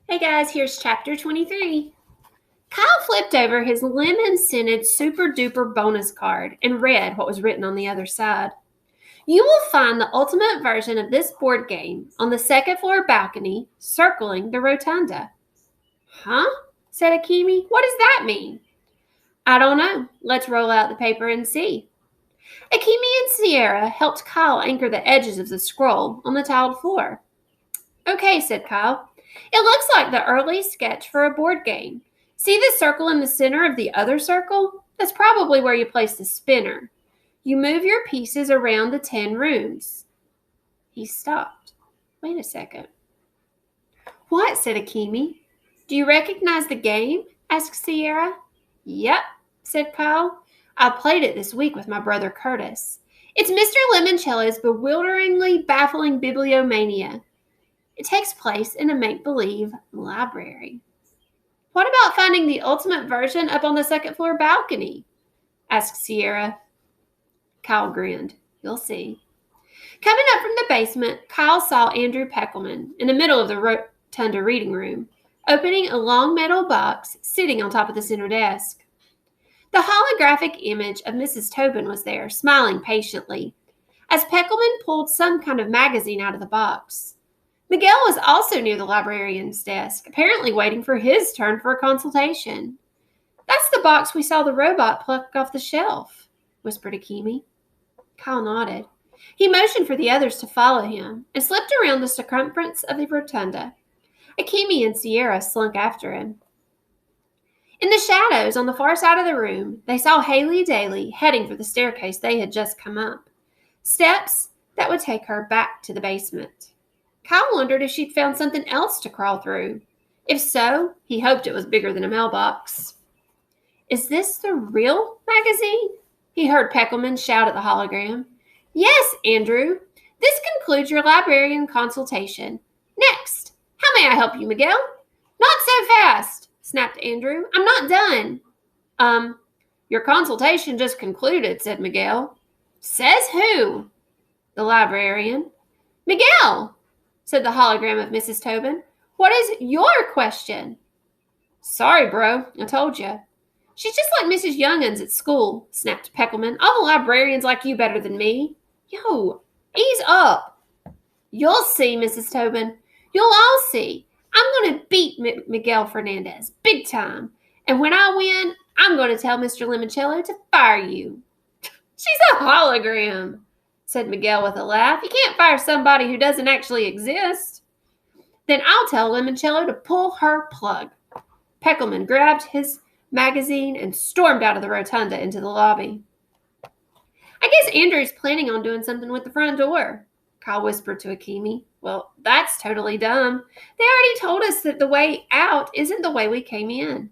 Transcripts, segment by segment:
Hey guys, here's chapter 23. Kyle flipped over his lemon-scented super-duper bonus card and read what was written on the other side. You will find the ultimate version of this board game on the second floor balcony circling the rotunda. Huh? Said Akimi. What does that mean? I don't know. Let's roll out the paper and see. Akimi and Sierra helped Kyle anchor the edges of the scroll on the tiled floor. Okay, said Kyle. It looks like the early sketch for a board game. See the circle in the center of the other circle? That's probably where you place the spinner. You move your pieces around the 10 rooms. He stopped. Wait a second. What? Said Akimi. Do you recognize the game? Asked Sierra. Yep, said Kyle. I played it this week with my brother Curtis. It's Mr. Lemoncello's bewilderingly baffling bibliomania. It takes place in a make-believe library. What about finding the ultimate version up on the second floor balcony? Asked Sierra. Kyle grinned. You'll see. Coming up from the basement, Kyle saw Andrew Peckelman in the middle of the rotunda reading room, opening a long metal box sitting on top of the center desk. The holographic image of Mrs. Tobin was there, smiling patiently, as Peckelman pulled some kind of magazine out of the box. Miguel was also near the librarian's desk, apparently waiting for his turn for a consultation. That's the box we saw the robot pluck off the shelf, whispered Akimi. Kyle nodded. He motioned for the others to follow him and slipped around the circumference of the rotunda. Akimi and Sierra slunk after him. In the shadows on the far side of the room, they saw Haley Daly heading for the staircase they had just come up. Steps that would take her back to the basement. Kyle wondered if she'd found something else to crawl through. If so, he hoped it was bigger than a mailbox. Is this the real magazine? He heard Peckelman shout at the hologram. Yes, Andrew. This concludes your librarian consultation. Next. How may I help you, Miguel? Not so fast, snapped Andrew. I'm not done. Your consultation just concluded, said Miguel. Says who? The librarian. Miguel, said the hologram of Mrs. Tobin. What is your question? Sorry, bro. I told you. She's just like Mrs. Young'uns at school, snapped Peckelman. All the librarians like you better than me. Yo, ease up. You'll see, Mrs. Tobin. You'll all see. I'm going to beat Miguel Fernandez, big time. And when I win, I'm going to tell Mr. Lemoncello to fire you. She's a hologram, said Miguel with a laugh. You can't fire somebody who doesn't actually exist. Then I'll tell Lemoncello to pull her plug. Peckelman grabbed his magazine and stormed out of the rotunda into the lobby. I guess Andrew's planning on doing something with the front door, Kyle whispered to Akimi. Well, that's totally dumb. They already told us that the way out isn't the way we came in.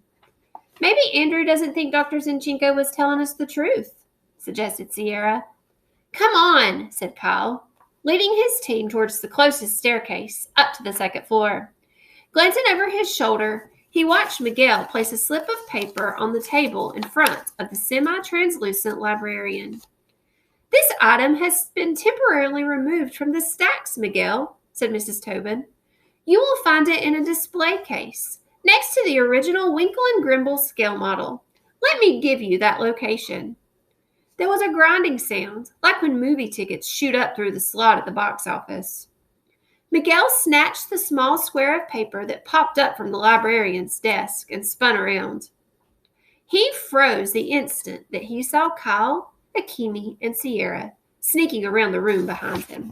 Maybe Andrew doesn't think Dr. Zinchenko was telling us the truth, suggested Sierra. Come on, said Kyle, leading his team towards the closest staircase, up to the second floor. Glancing over his shoulder, he watched Miguel place a slip of paper on the table in front of the semi-translucent librarian. This item has been temporarily removed from the stacks, Miguel, said Mrs. Tobin. You will find it in a display case, next to the original Winkle and Grimble scale model. Let me give you that location. There was a grinding sound, like when movie tickets shoot up through the slot at the box office. Miguel snatched the small square of paper that popped up from the librarian's desk and spun around. He froze the instant that he saw Kyle, Akimi, and Sierra sneaking around the room behind him.